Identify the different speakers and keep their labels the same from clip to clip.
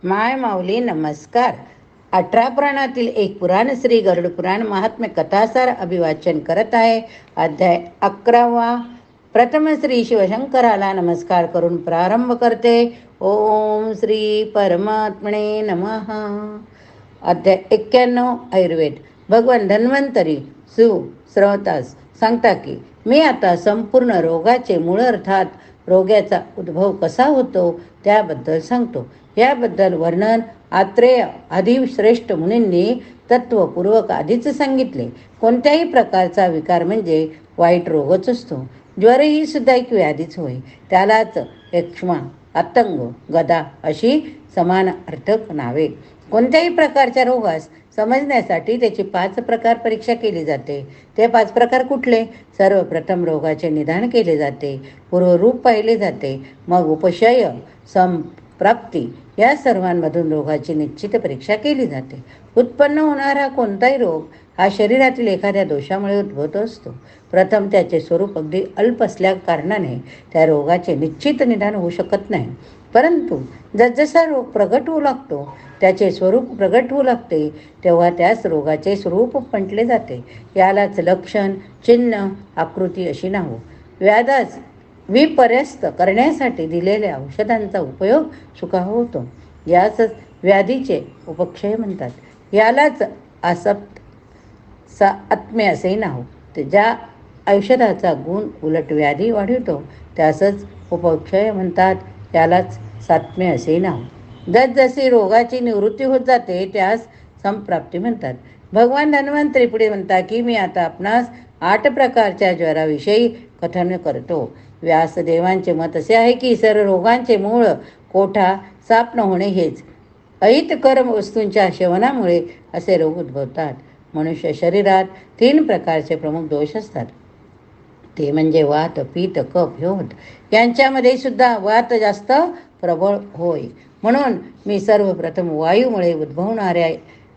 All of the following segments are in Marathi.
Speaker 1: माय माऊली नमस्कार. 18 पुराणातील एक पुराण श्री गरुड पुराण महात्म्य कथासार अभिवाचन करत आहे. अध्याय 11वा. प्रथम श्री शिवशंकराला नमस्कार करून प्रारंभ करते. ओम श्री परमात्मने नमः. अध्याय 91. आयुर्वेद. भगवान धन्वंतरी सुश्रवतास सांगता की मी आता संपूर्ण रोगाचे मूळ अर्थात रोगाचा उद्भव कसा होतो त्याबद्दल सांगतो. याबद्दल वर्णन आत्रेय आदी श्रेष्ठ मुनींनी तत्वपूर्वक आधीच सांगितले. कोणत्याही प्रकारचा विकार म्हणजे वाईट रोगच असतो. ज्वर ही सुद्धा एक व्याधीच होय. त्यालाच यक्ष्मा, आतंग, गदा अशी समान अर्थक नावे. कोणत्याही प्रकारच्या रोगास समजण्यासाठी त्याची 5 प्रकार परीक्षा केली जाते. ते 5 प्रकार कुठले? सर्वप्रथम रोगाचे निदान केले जाते, पूर्वरूप पाहिले जाते, मग उपशय, संप्राप्ती या सर्वांमधून रोगाची निश्चित परीक्षा केली जाते. उत्पन्न होणारा कोणताही रोग हा शरीरातील एखाद्या दोषामुळे उद्भवत असतो. प्रथम त्याचे स्वरूप अगदी अल्प असल्या कारणाने त्या रोगाचे निश्चित निदान होऊ शकत नाही. परंतु जसजसा रोग प्रगट होऊ लागतो, त्याचे स्वरूप प्रगट होऊ लागते, तेव्हा त्यास रोगाचे स्वरूप म्हटले जाते. यालाच लक्षण, चिन्ह, आकृती अशी नावं. व्याधास विपर्यस्त करण्यासाठी दिलेल्या औषधांचा उपयोग सुखावह होतो. याच व्याधीचे उपक्षय म्हणतात. यालाच आत्म्य असे नाव. ज्या औषधाचा गुण उलट व्याधी वाढवतो त्यासच उपक्षय म्हणतात. यालाच सात्म्य असे नाव. जसजशी रोगाची निवृत्ती होत जाते त्यास संप्राप्ती म्हणतात. भगवान धन्वंतरी पुढे म्हणतात की मी आता आपणास 8 प्रकारच्या ज्वराविषयी कथन करतो. व्यासदेवांचे मत असे आहे की सर्व रोगांचे मूळ कोठा साप न होणे हेच. अहितकर वस्तूंच्या सेवनामुळे असे रोग उद्भवतात. मनुष्य शरीरात 3 प्रकारचे प्रमुख दोष असतात. ते म्हणजे वात, पित्त, कफ, ह्योत. यांच्यामध्ये सुद्धा वात जास्त प्रबळ होय. म्हणून मी सर्वप्रथम वायूमुळे उद्भवणाऱ्या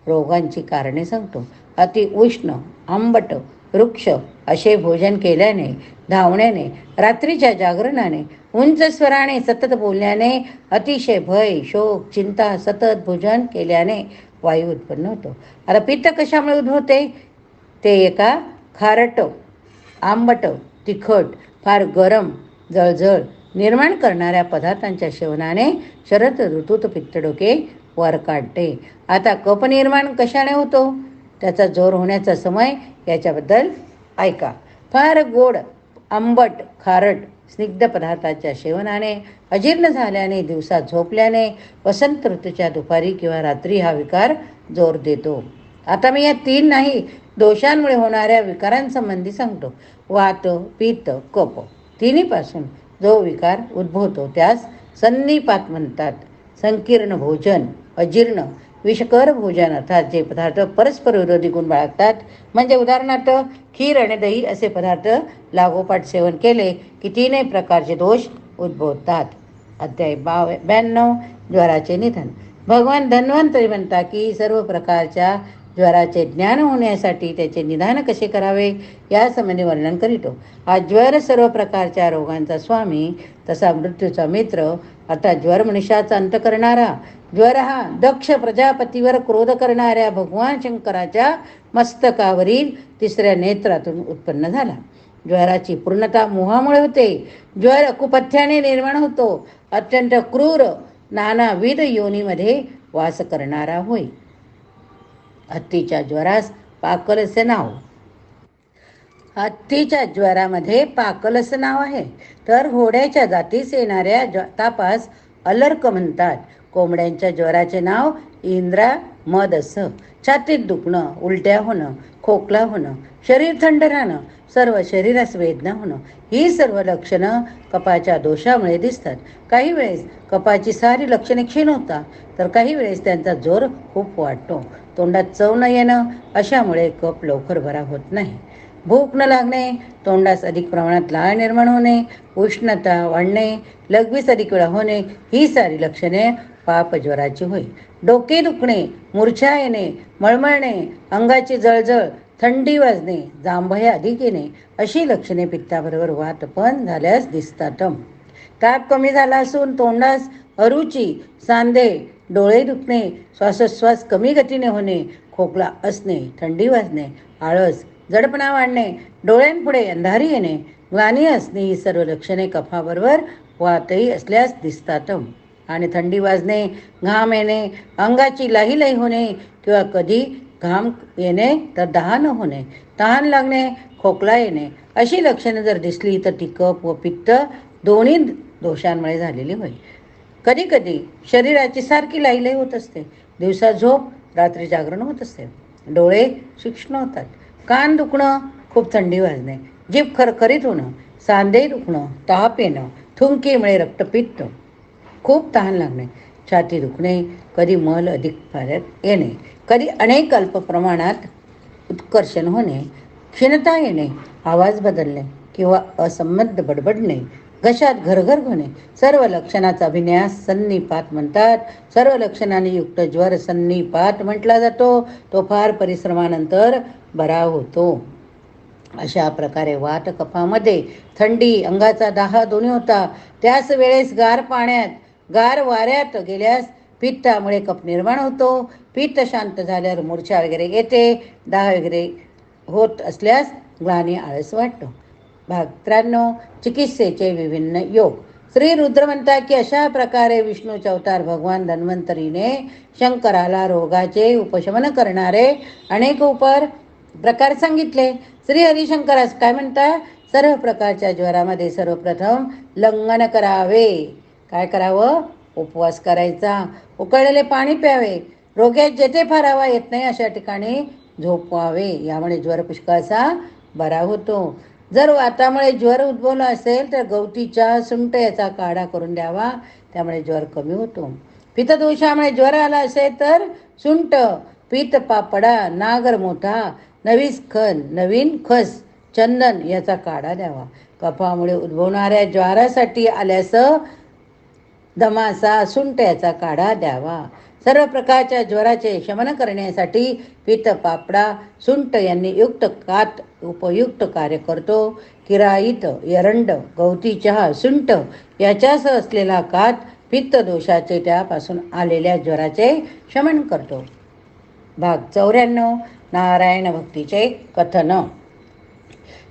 Speaker 1: रोगांची कारणे सांगतो. अति उष्ण, आंबट, वृक्ष असे भोजन केल्याने, धावण्याने, रात्रीच्या जागरणाने, उंच स्वराने सतत बोलण्याने, अतिशय भय, शोक, चिंता सतत भोजन केल्याने वायू उत्पन्न होतो. आता पित्त कशामुळे उद्भवते? ते एका खारट, आंबट, तिखट, फार गरम, जळजळ निर्माण करणाऱ्या पदार्थांच्या सेवनाने शरद ऋतूत पित्तडोके वर काढते. आता कफ निर्माण कशाने होतो? त्याचा जोर होण्याचा समय याच्याबद्दल ऐका. फार गोड, आंबट, खारट, स्निग्ध पदार्थाच्या सेवनाने, अजीर्ण झाल्याने, दिवसा झोपल्याने, वसंत ऋतूच्या दुपारी किंवा रात्री हा विकार जोर देतो. आता मी या 3 नाही दोषांमुळे होणाऱ्या विकारांसंबंधी सांगतो. वात, पित्त, कफ तिन्हीपासून जो विकार उद्भवतो त्यास संनिपात म्हणतात. संकीर्ण भोजन, अजीर्ण, विषकर भोजन अर्थात जे पदार्थ परस्पर विरोधी गुण बाळगतात, म्हणजे उदाहरणार्थ खीर आणि दही असे पदार्थ लागोपाठ सेवन केले की 3 प्रकारचे दोष उद्भवतात. अध्याय 92. ज्वराचे निधन. भगवान धन्वंतरी म्हणतात की सर्व प्रकारच्या ज्वराचे ज्ञान होण्यासाठी त्याचे निदान कसे करावे यासंबंधी वर्णन करीतो. हा ज्वर सर्व प्रकारच्या रोगांचा स्वामी, तसा मृत्यूचा मित्र अर्थात ज्वर मनुष्याचा अंत करणारा. ज्वर हा दक्ष प्रजापतीवर क्रोध करणाऱ्या भगवान शंकराच्या मस्तकावरील 3ऱ्या नेत्रातून उत्पन्न झाला. ज्वराची पूर्णता मोहामुळे होते. ज्वर कुपथ्याने निर्माण होतो. अत्यंत क्रूर नानाविध योनीमध्ये वास करणारा होय. हत्तीच्या ज्वरास पाकलस नाव. हत्तीच्या ज्वरामध्ये पाकलस नाव आहे. तर घोड्याच्या जातीस येणाऱ्या तापास अलर्क म्हणतात. कोंबड्यांच्या ज्वराचे नाव इंद्रा मदस. छातीत दुखणं, उलट्या होणं, खोकला होणं, शरीर थंड राहणं, सर्व शरीरास वेदना होणं ही सर्व लक्षणं कफाच्या दोषामुळे दिसतात. काही वेळेस कफाची सारी लक्षणे क्षीण होतात, तर काही वेळेस त्यांचा जोर खूप वाढतो. तोंडात चव न येणं अशामुळे कफ लवकर बरा होत नाही. भूक न लागणे, तोंडास अधिक प्रमाणात लाळ निर्माण होणे, उष्णता वाढणे, लघवीस अधिक वेळा होणे ही सारी लक्षणे पापज्वराची होय. डोके दुखणे, मूर्छा येणे, मळमळणे, अंगाची जळजळ, थंडी वाजणे, जांभया अधिक येणे अशी लक्षणे पित्ताबरोबर वात पण झाल्यास दिसतात. ताप कमी झाला असून तोंडास अरुची, सांधे डोळे दुखणे, श्वासोच्छ्वास कमी गतीने होणे, खोकला असणे, थंडी वाजणे, आळस, जडपणा वाढणे, डोळ्यांपुढे अंधारी येणे, ग्लानी असणे ही सर्व लक्षणे कफाबरोबर वातही असल्यास दिसतात. आणि थंडी वाजणे, घाम येणे, अंगाची लाहीलाही होणे किंवा कधी घाम येणे तर दहा होणे, तहान लागणे, खोकला येणे अशी लक्षणे जर दिसली तर ती कफ व पित्त दोन्ही दोषांमुळे झालेली होईल. कधी कधी शरीराची सारखी लाहीलाही होत असते, दिवसा झोप, रात्री जागरण होत असते, डोळे तीक्ष्ण होतात, कान दुखणं, खूप थंडी वाजणे, जीभ खरखरीत होणं, सांधे दुखणं, ताप येणं, थुंकीमुळे रक्तपित्त, खूप तहान लागणे, छाती दुखणे, कधी मल अधिक फारत येणे, कधी अनेक अल्प प्रमाणात उत्कर्षण होणे, क्षीणता येणे, आवाज बदलणे किंवा असंबद्ध बडबडणे, घशात घरघर होणे, सर्व लक्षणाचा अभिन्यास सन्निपात म्हणतात. सर्व लक्षणांनी युक्त ज्वर सन्निपात म्हटला जातो. तो फार परिश्रमानंतर बरा होतो. अशा प्रकारे वात कफामध्ये थंडी, अंगाचा दाह दोन्ही होता. त्याच वेळेस गार पाण्यात, गार वाऱ्यात गेल्यास पित्तामुळे कफ निर्माण होतो. पित्त शांत झाल्यावर मूर्छा वगैरे येते. दाह वगैरे होत असल्यास ग्लानी, आळस वाटतो. भाग 93. चिकित्सेचे विभिन्न योग. श्री रुद्र म्हणतात की अशा प्रकारे विष्णूचे अवतार भगवान धन्वंतरीने शंकराला रोगाचे उपशमन करणारे अनेक प्रकार सांगितले. श्री हरिशंकरास काय म्हणतात? सर्व प्रकारच्या ज्वरामध्ये सर्वप्रथम लंघन करावे. काय करावं? उपवास करायचा, उकळलेले पाणी प्यावे, रोग्यात जेथे फार हवा येत नाही अशा ठिकाणी झोपवावे. यामुळे ज्वर पुष्कळसा बरा होतो. जर वातामुळे ज्वर उद्भवला असेल तर गवती चहा, सुंठ याचा काढा करून द्यावा, त्यामुळे ज्वर कमी होतो. पित्तदोषामुळे ज्वर आला असेल तर सुंठ, पित्त पापडा, नागर मोठा, नवीन खस, चंदन याचा काढा द्यावा. कफामुळे उद्भवणाऱ्या ज्वरासाठी आल्यास दमासा, सुंठ याचा काढा द्यावा. सर्व प्रकारच्या ज्वराचे शमन करण्यासाठी पित्त पापडा, सुंठ यांनी युक्त कात उपयुक्त कार्य करतो. किराईत, एरंड, गवती चहा, सुंठ याच्यासह असलेला कात पित्त दोषाचे, त्यापासून आलेल्या ज्वराचे शमन करतो. भाग 94. नारायण भक्तीचे कथन.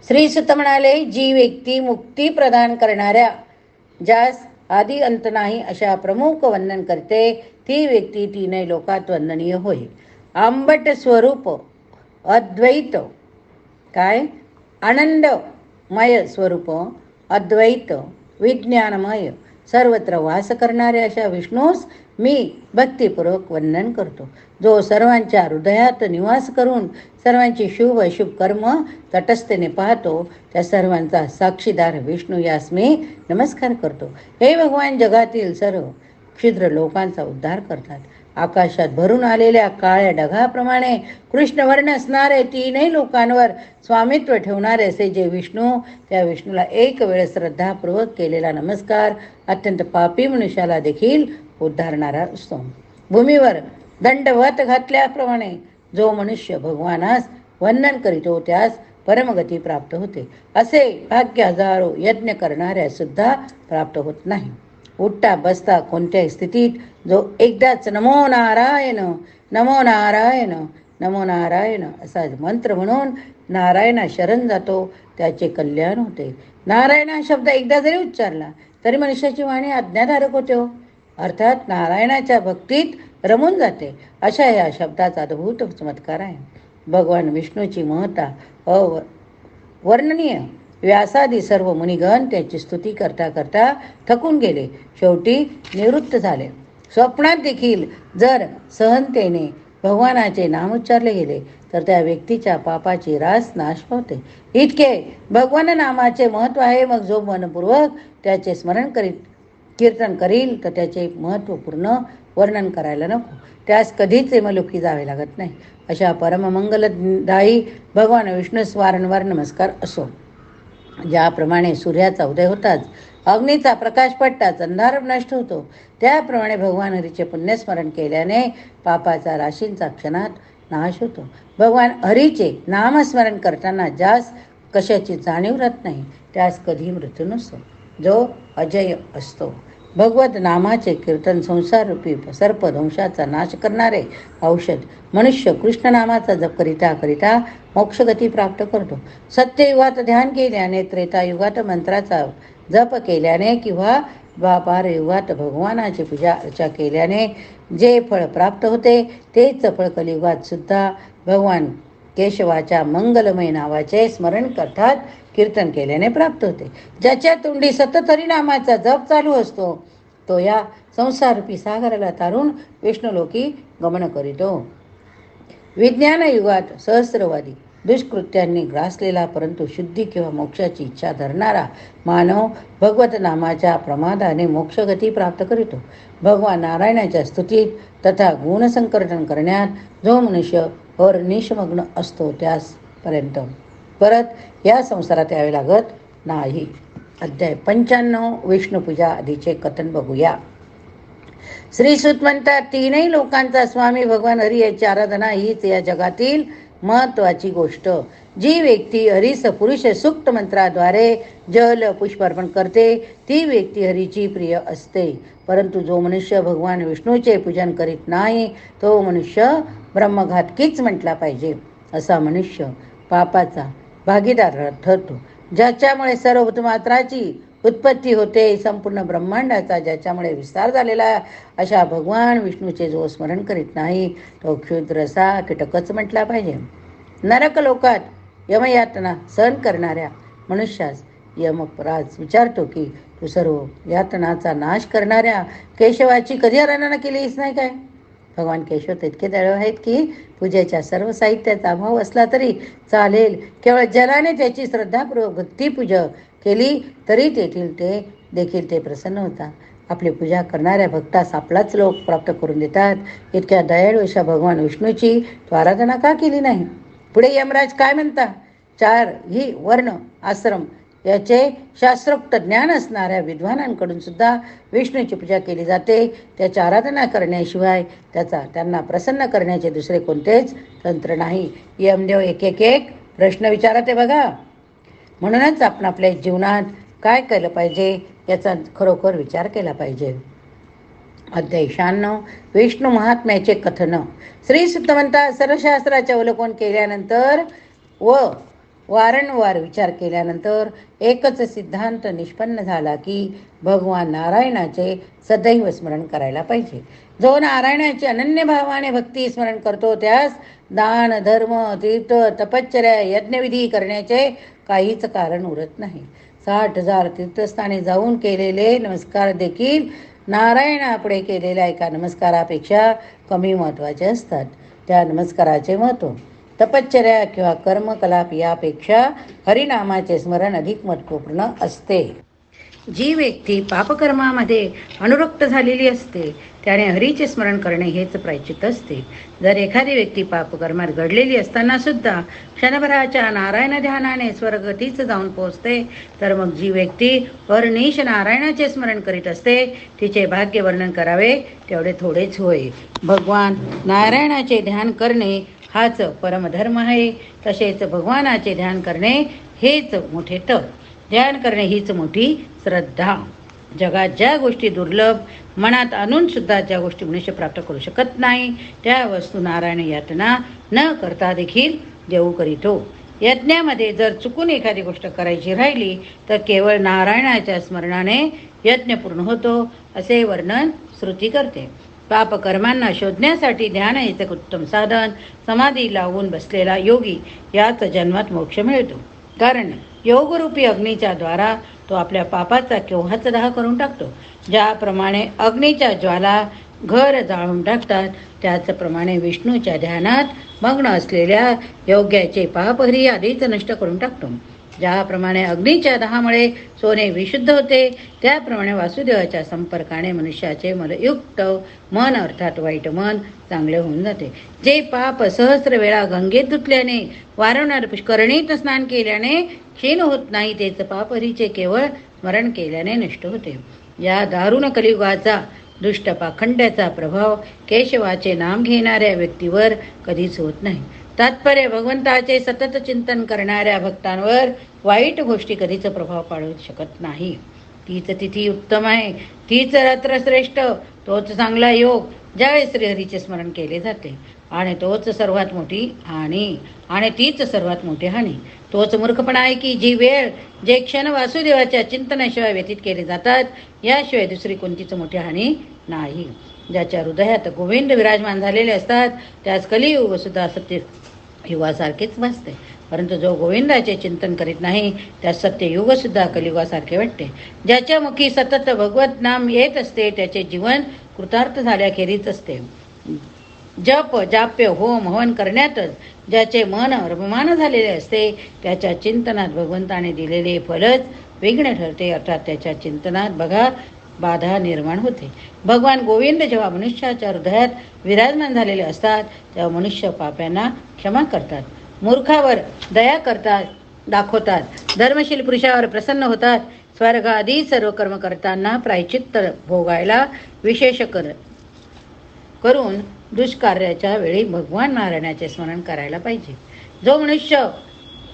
Speaker 1: श्री सुत म्हणाले, जी व्यक्ती मुक्ती प्रदान करणाऱ्या, ज्यास आदी अंत नाही अशा प्रमुख वंदन करते, ती व्यक्ती तीनही लोकात वंदनीय होय. आंबट स्वरूप, अद्वैत, काय आनंदमय स्वरूप, अद्वैत, विज्ञानमय, सर्वत्र वास करणारे अशा विष्णूस मी भक्तिपूर्वक वंदन करतो. जो सर्वांच्या हृदयात निवास करून सर्वांची शुभ अशुभ कर्म तटस्थतेने पाहतो, त्या सर्वांचा साक्षीदार विष्णू यास मी नमस्कार करतो. हे भगवान जगातील सर्व क्षुद्र लोकांचा उद्धार करतात. आकाशात भरून आलेल्या काळ्या ढगाप्रमाणे कृष्णवर्ण असणारे तीनही लोकांवर स्वामित्व ठेवणारे असे जे विष्णू, त्या विष्णूला एक वेळ श्रद्धापूर्वक केलेला नमस्कार अत्यंत पापी मनुष्याला देखील उद्धारणारा असतो. भूमीवर दंडवत घातल्याप्रमाणे जो मनुष्य भगवानास वंदन करीतो त्यास परमगती प्राप्त होते. असे भाग्य हजारो यज्ञ करणाऱ्या सुद्धा प्राप्त होत नाही. उठता बसता कोणत्याही स्थितीत जो एकदाच नमो नारायण, नमो नारायण, नमो नारायण असा मंत्र म्हणून नारायणा शरण जातो, त्याचे कल्याण होते. नारायण हा शब्द एकदा जरी उच्चारला तरी मनुष्याची वाणी आज्ञाधारक होते, अर्थात नारायणाच्या भक्तीत रमून जाते. अशा या शब्दाचा अद्भुत चमत्कार आहे. भगवान विष्णूची महत्ता अवर्णनीय. व्यासादी सर्व मुनिगण त्याची स्तुती करता करता थकून गेले, शेवटी निवृत्त झाले. स्वप्नात देखील जर सहनतेने भगवानाचे नाम उच्चारले गेले तर त्या व्यक्तीच्या पापाची रास नाश पावते. इतके भगवान नामाचे महत्त्व आहे. मग जो मनपूर्वक त्याचे स्मरण कीर्तन करील तर त्याचे महत्त्वपूर्ण वर्णन करायला नको, त्यास कधीच इमलोकी जावे लागत नाही. अशा परममंगलदायी भगवान विष्णूस वारंवार नमस्कार असो. ज्याप्रमाणे सूर्याचा उदय होताच अग्नीचा प्रकाश पडताच अंधार नष्ट होतो, त्याप्रमाणे भगवान हरीचे पुण्यस्मरण केल्याने पापाचा राशींचा क्षणात नाश होतो. भगवान हरीचे नामस्मरण करताना ज्यास कशाची जाणीव राहत नाही त्यास कधी मृत्यू नसतो, जो अजय असतो. भगवत नामाचे कीर्तन संसाररूपी सर्पदंशाचा नाश करणारे औषध. मनुष्य कृष्ण नामाचा जप करिता करिता मोक्षगती प्राप्त करतो. सत्ययुगात ध्यान केल्याने, त्रेतायुगात मंत्राचा जप केल्याने किंवा द्वापार युगात भगवानाची पूजा अर्चा केल्याने जे फळ प्राप्त होते तेच फळ कलियुगात सुद्धा भगवान केशवाच्या मंगलमय नावाचे स्मरण करतात कीर्तन केल्याने प्राप्त होते. ज्याच्या तोंडी सतत हरिनामाचा जप चालू असतो तो या संसाररूपी सागराला तारून विष्णुलोकी गमन करीतो. विज्ञान युगात सहस्रवादी दुष्कृत्यांनी ग्रासलेला परंतु शुद्धी किंवा मोक्षाची इच्छा धरणारा मानव भगवत नामाच्या प्रमादाने मोक्षगती प्राप्त करीतो. भगवान नारायणाच्या स्तुतीत तथा गुणसंकर्तन करण्यात जो मनुष्य निष्मग्न असतो त्यासपर्यंत परत या संसारात यावे लागत नाही. अध्याय 95 विष्णुपूजा आधीचे कथन बघूया. श्रीसूत म्हणतात, तीनही लोकांचा स्वामी भगवान हरी याची आराधना हीच या जगातील महत्वाची गोष्ट. जी व्यक्ती हरीस पुरुष सूक्त मंत्राद्वारे जल पुष्प अर्पण करते ती व्यक्ती हरीची प्रिय असते. परंतु जो मनुष्य भगवान विष्णूचे पूजन करीत नाही तो मनुष्य ब्रह्मघातकीच म्हटला पाहिजे. असा मनुष्य पापाचा भागीदार ठरतो. ज्याच्यामुळे सर्व भूतमात्राची उत्पत्ती होते, संपूर्ण ब्रह्मांडाचा ज्याच्यामुळे विस्तार झालेला अशा भगवान विष्णूचे जो स्मरण करीत नाही तो क्षुद्रसा कीटकच म्हटला पाहिजे. नरक लोकात यमयातना सहन करणाऱ्या मनुष्यास यमराज विचारतो की तू सर्व यातनाचा नाश करणाऱ्या केशवाची कधी आराधना केलीच नाही काय? भगवान केशव तितके दयाळू आहेत की पूजेच्या सर्व साहित्याचा अभाव असला तरी चालेल, केवळ जलाने त्याची श्रद्धापूर्वक भक्तिपूजा केली तरी देखील ते प्रसन्न होतात. आपली पूजा करणाऱ्या भक्तास आपलाच लोक प्राप्त करून देतात. इतक्या दयाळू अशा भगवान विष्णूची तो आराधना का केली नाही? पुढे यमराज काय म्हणता? 4 ही वर्ण आश्रम याचे शास्त्रोक्त ज्ञान असणाऱ्या विद्वानांकडून सुद्धा विष्णूची पूजा केली जाते. त्याची आराधना करण्याशिवाय त्यांना प्रसन्न करण्याचे दुसरे कोणतेच तंत्र नाही. यमदेव एक प्रश्न विचारते बघा. म्हणूनच आपण आपल्या जीवनात काय केलं पाहिजे याचा खरोखर विचार केला पाहिजे. अध्याय 96 विष्णू महात्म्याचे कथन. श्रीसूत म्हणतात, सर्व शास्त्राचे अवलोकन केल्यानंतर व वारंवार विचार केल्यानंतर एकच सिद्धांत निष्पन्न झाला की भगवान नारायणाचे सदैव स्मरण करायला पाहिजे. जो नारायणाचे अनन्य भावाने भक्ती स्मरण करतो त्यास दान, धर्म, तीर्थ, तपश्चर्या, यज्ञविधी करण्याचे काहीच कारण उरत नाही. 60,000 तीर्थस्थानी जाऊन केलेले नमस्कार देखील नारायणापुढे केलेल्या एका नमस्कारापेक्षा कमी महत्त्वाचे असतात. त्या नमस्काराचे महत्त्व तपश्चर्या किंवा कर्मकलाप यापेक्षा हरिनामाचे स्मरण अधिक महत्त्वपूर्ण असते. जी व्यक्ती पापकर्मामध्ये अनुरक्त झालेली असते त्याने हरीचे स्मरण करणे हेच प्रायश्चित्त असते. जर एखादी व्यक्ती पापकर्मात घडलेली असताना सुद्धा क्षणभराच्या नारायण ध्यानाने स्वर्गतीच जाऊन पोहोचते तर मग जी व्यक्ती अहर्निश नारायणाचे स्मरण करीत असते तिचे भाग्य वर्णन करावे तेवढे थोडेच होय. भगवान नारायणाचे ध्यान करणे हाच परमधर्म आहे. तसेच भगवानाचे ध्यान करणे हेच मोठे तप. ध्यान करणे हीच मोठी श्रद्धा. जगात ज्या गोष्टी दुर्लभ मनात आणून सुद्धा ज्या गोष्टी मनुष्य प्राप्त करू शकत नाही त्या वस्तू नारायण यातना न करता देखील देऊ करीतो. यज्ञामध्ये जर चुकून एखादी गोष्ट करायची राहिली तर केवळ नारायणाच्या स्मरणाने यज्ञ पूर्ण होतो असे वर्णन श्रुती करते. पापकर्मांना शोधण्यासाठी ध्यान हेच एक उत्तम साधन. समाधी लावून बसलेला योगी याच जन्मात मोक्ष मिळतो. कारण योगरूपी अग्नीच्या द्वारा तो आपल्या पापाचा केव्हाच दाह करून टाकतो. ज्याप्रमाणे अग्नीच्या ज्वाला घर जाळून टाकतात त्याचप्रमाणे विष्णूच्या ध्यानात मग्न असलेल्या योग्याचे पापहरी आधीच नष्ट करून टाकतो. ज्याप्रमाणे अग्नीच्या दाहामुळे सोने विशुद्ध होते त्याप्रमाणे वासुदेवाच्या संपर्काने मनुष्याचे मलयुक्त मन अर्थात वाईट मन चांगले होऊन जाते. जे पाप सहस्र वेळा गंगेत धुतल्याने वारंवार पुष्करणीत स्नान केल्याने क्षीण होत नाही तेच पाप हरीचे केवळ स्मरण केल्याने नष्ट होते. या दारुण कलियुगाचा दुष्ट पाखंड्याचा प्रभाव केशवाचे नाम घेणाऱ्या व्यक्तीवर कधीच होत नाही. तात्पर्य भगवंताचे सतत चिंतन करणाऱ्या भक्तांवर वाईट गोष्टी कधीच प्रभाव पाडू शकत नाही. तीच तिथी उत्तम आहे, तीच रात्र श्रेष्ठ, तोच चांगला योग ज्यावेळी श्रीहरीचे स्मरण केले जाते, आणि तोच सर्वात मोठी हानी, आणि तीच सर्वात मोठी हानी. तोच मूर्खपणा आहे की जी वेळ, जे क्षण वासुदेवाच्या चिंतनाशिवाय व्यतीत केले जातात, याशिवाय दुसरी कोणतीच मोठी हानी नाही. ज्याच्या हृदयात गोविंद विराजमान झालेले असतात, त्यास कलियुग सुद्धा सत्य युगासारखेच भासते. परंतु जो गोविंदाचे चिंतन करीत नाही, त्यास सत्ययुग सुद्धा कलियुगासारखे वाटते. ज्याच्या मुखी सतत भगवत नाम येत असते, त्याचे जीवन कृतार्थ झाल्याखेरीच असते. जप जाप्य होम हवन करण्यातच ज्याचे मन रममाण झालेले असते, त्याच्या चिंतनात भगवंताने दिलेले फलच विघ्न ठरते. अर्थात त्याच्या चिंतनात बघा बाधा निर्माण होते. भगवान गोविंद जेव्हा मनुष्याच्या हृदयात विराजमान झालेले असतात, तेव्हा मनुष्य पाप्यांना क्षमा करतात, मूर्खावर दया करतात दाखवतात, धर्मशील पुरुषावर प्रसन्न होतात, स्वर्ग आदी सर्व कर्म करताना प्रायचित्त भोगायला विशेष करून दुष्कार्याच्या वेळी भगवान नारायणाचे स्मरण करायला पाहिजे. जो मनुष्य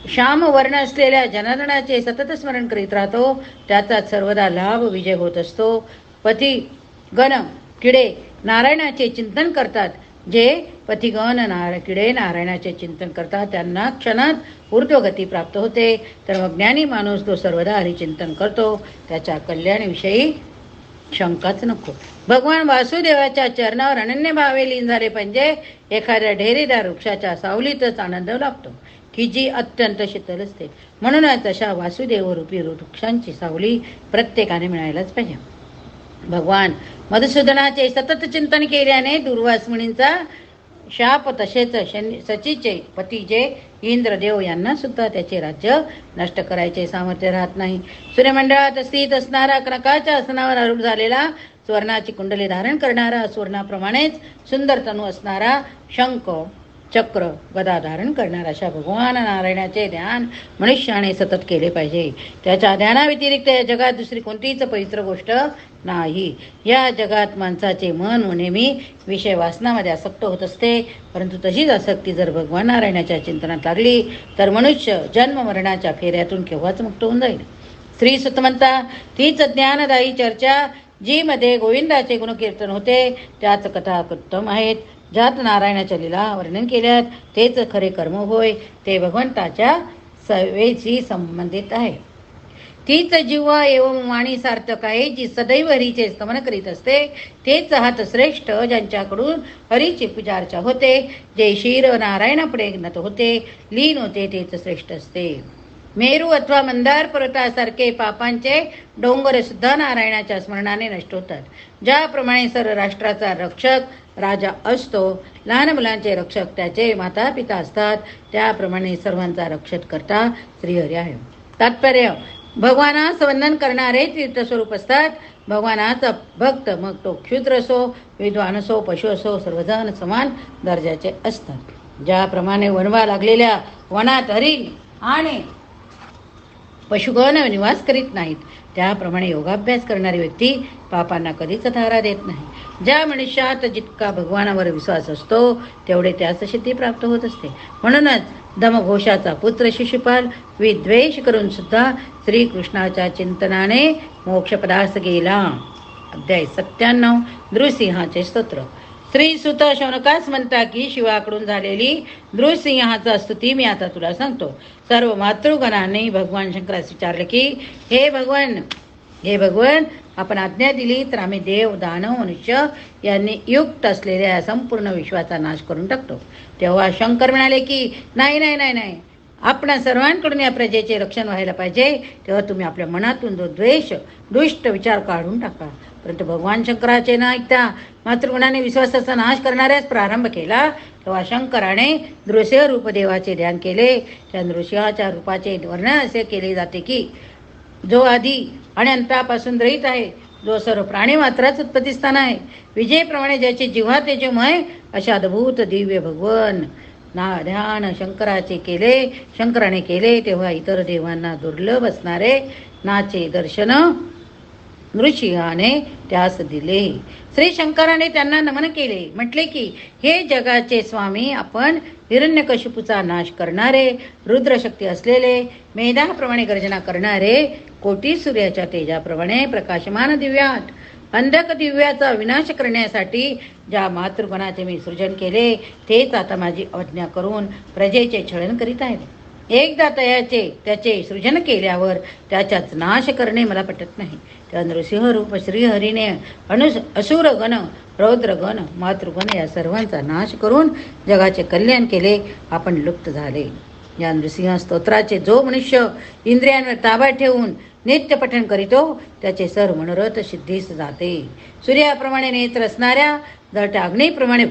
Speaker 1: श्याम वर्ण असलेल्या जनार्दनाचे सतत स्मरण करीत राहतो, त्याचा सर्वदा लाभ विजय होत असतो. पती गण किडे नारायणाचे चिंतन करतात, जे पतिगण किडे नारायणाचे चिंतन करतात, त्यांना क्षणात ऊर्ध्वगती प्राप्त होते. तर मग ज्ञानी माणूस जो सर्वदा हरिचिंतन करतो, त्याच्या कल्याणाविषयी शंकाच नको. भगवान वासुदेवाच्या चरणावर अनन्य भावे लीन झाले म्हणजे एखाद्या ढेरेदार वृक्षाच्या सावलीतच आनंद लाभतो, की जी अत्यंत शीतल असते. म्हणूनच अशा वासुदेव रूपी वृक्षांची सावली प्रत्येकाने मिळायलाच पाहिजे. भगवान मधुसूदनाचे सतत चिंतन केल्याने दुर्वास मुनींचा शाप, तसेच सचीचे पती जे इंद्रदेव यांना सुद्धा त्याचे राज्य नष्ट करायचे सामर्थ्य राहत नाही. सूर्यमंडळात स्थित असणारा कनकाच्या आसनावर आरूढ झालेला, सुवर्णाची कुंडली धारण करणारा, सुवर्णाप्रमाणेच सुंदर तनू असणारा, शंख चक्र गदा धारण करणारा अशा भगवान नारायणाचे ध्यान मनुष्याने सतत केले पाहिजे. त्याच्या ध्यानाव्यतिरिक्त या जगात दुसरी कोणतीच पवित्र गोष्ट नाही. या जगात माणसाचे मन नेहमी विषय वासनामध्ये आसक्त होत असते, परंतु तशीच आसक्ती जर भगवान नारायणाच्या चिंतनात लागली तर मनुष्य जन्म मरणाच्या फेऱ्यातून केव्हाच मुक्त होऊन जाईल. श्री सुत म्हणता, तीच ज्ञानदायी चर्चा जी मध्ये गोविंदाचे गुणकीर्तन होते, त्याच कथा उत्तम आहेत. ज्यात नारायणाच्या लीला वर्णन केल्यात तेच खरे कर्म होय, ते भगवंताच्या सेवेशी संबंधित आहे. तीच जिव्हा एवं वाणी सार्थक आहे, जी सदैव हरीचे स्तमन करीत असते. तेच हात श्रेष्ठ, ज्यांच्याकडून हरीची पूजा अर्चा होते. जे शिर नारायणापुढे नत होते, लीन होते, तेच श्रेष्ठ असते. मेरू अथवा मंदार पर्वतासारखे पापांचे डोंगर सुद्धा नारायणाच्या स्मरणाने नष्ट होतात. ज्याप्रमाणे सर्व राष्ट्राचा रक्षक राजा असतो, लहान मुलांचे रक्षक त्याचे माता पिता असतात, त्याप्रमाणे सर्वांचा रक्षक करता श्रीहरी आहे. तात्पर्य, भगवानास वंदन करणारे तीर्थस्वरूप असतात. भगवानाचा भक्त, मग तो क्षुद्र असो, विद्वान असो, पशु असो, सर्वजण समान दर्जाचे असतात. ज्याप्रमाणे वनवा लागलेल्या वनात हरिण आणि पशुगण निवास करीत नाहीत, त्याप्रमाणे योगाभ्यास करणारी व्यक्ती पापांना कधीच धारा देत नाही. ज्या मनुष्यात जितका भगवानावर विश्वास असतो, तेवढे त्यास सिद्धी प्राप्त होत असते. म्हणूनच दमघोषाचा पुत्र शिशुपाल विद्वेष करून सुद्धा श्रीकृष्णाच्या चिंतनाने मोक्षपदास गेला. अध्याय 97 नृसिंहाचे स्तोत्र. श्री सुत शौनकास म्हणता की शिवाकडून झालेली नृसिंहाचा स्तुती मी आता तुला सांगतो. सर्व मातृगणांनी भगवान शंकरास विचारले की हे भगवान आपण आज्ञा दिली तर आम्ही देव दानव मनुष्य यांनी युक्त असलेल्या संपूर्ण विश्वाचा नाश करून टाकतो. तेव्हा शंकर म्हणाले की नाही नाही नाही नाही, आपणा सर्वांकडून या प्रजेचे रक्षण व्हायला पाहिजे. तेव्हा तुम्ही आपल्या मनातून जो द्वेष दुष्ट विचार काढून टाका. परंतु भगवान शंकराचे न ऐकता मातृगुणाने विश्वासाचा नाश करणाऱ्यास प्रारंभ केला. तेव्हा शंकराने नृसिंह रूप देवाचे ध्यान केले. त्या नृसिंहाच्या रूपाचे वर्णन असे केले जाते की जो आधी आणि अंतापासून रहित आहे, जो सर्व प्राणी मात्राच उत्पत्तीस्थान आहे, विजेप्रमाणे ज्याची जिव्हा तेजोमय अशा अद्भुत दिव्य भगवन ध्यान शंकराने केले. तेव्हा इतर देवांना दुर्लभ असणारे नाचे दर्शन नृसिंहाने त्यास दिले. श्री शंकराने त्यांना नमन केले. म्हटले की हे जगाचे स्वामी, आपण हिरण्यकशिपूचा नाश करणारे, रुद्रशक्ती असलेले, मेधाप्रमाणे गर्जना करणारे, कोटी सूर्याच्या तेजाप्रमाणे प्रकाशमान दिव्यात अंधक दिव्याचा विनाश करण्यासाठी ज्या मातृगणाचे मी सृजन केले, तेच आता माझी अवज्ञा करून प्रजेचे छळन करीत आहेत. एकदा त्याचे सृजन केल्यावर त्याचाच नाश करणे मला पटत नाही. त्या नृसिंहरूप श्रीहरीने असुरगण, रौद्रगण, मातृगण या सर्वांचा नाश करून जगाचे कल्याण केले. आपण लुप्त झाले. या नृसिंह स्तोत्राचे जो मनुष्य इंद्रियांवर ताबा ठेवून नित्य पठण करीतो, त्याचे सर्व मनोरथ सिद्धीस जाते. सूर्याप्रमाणे नेत्र असणाऱ्या, जळत्या अग्नीप्रमाणे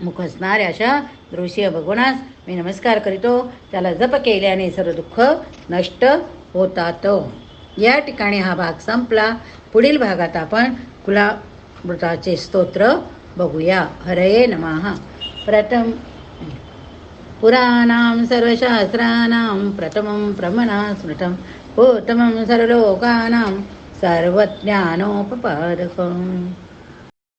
Speaker 1: मुख असणाऱ्या अशा नृसिंह भगवानास मी नमस्कार करीतो. त्याला जप केल्याने सर्व दुःख नष्ट होतात. या ठिकाणी हा भाग संपला. पुढील भागात आपण कुलामृताचे स्तोत्र बघूया. हरये नमः. प्रथम पुराणां सर्वशास्त्राणां प्रथमं ब्रह्मणा स्मृतं उत्तमं सर्वलोकानां सर्वज्ञानोपपादकम्.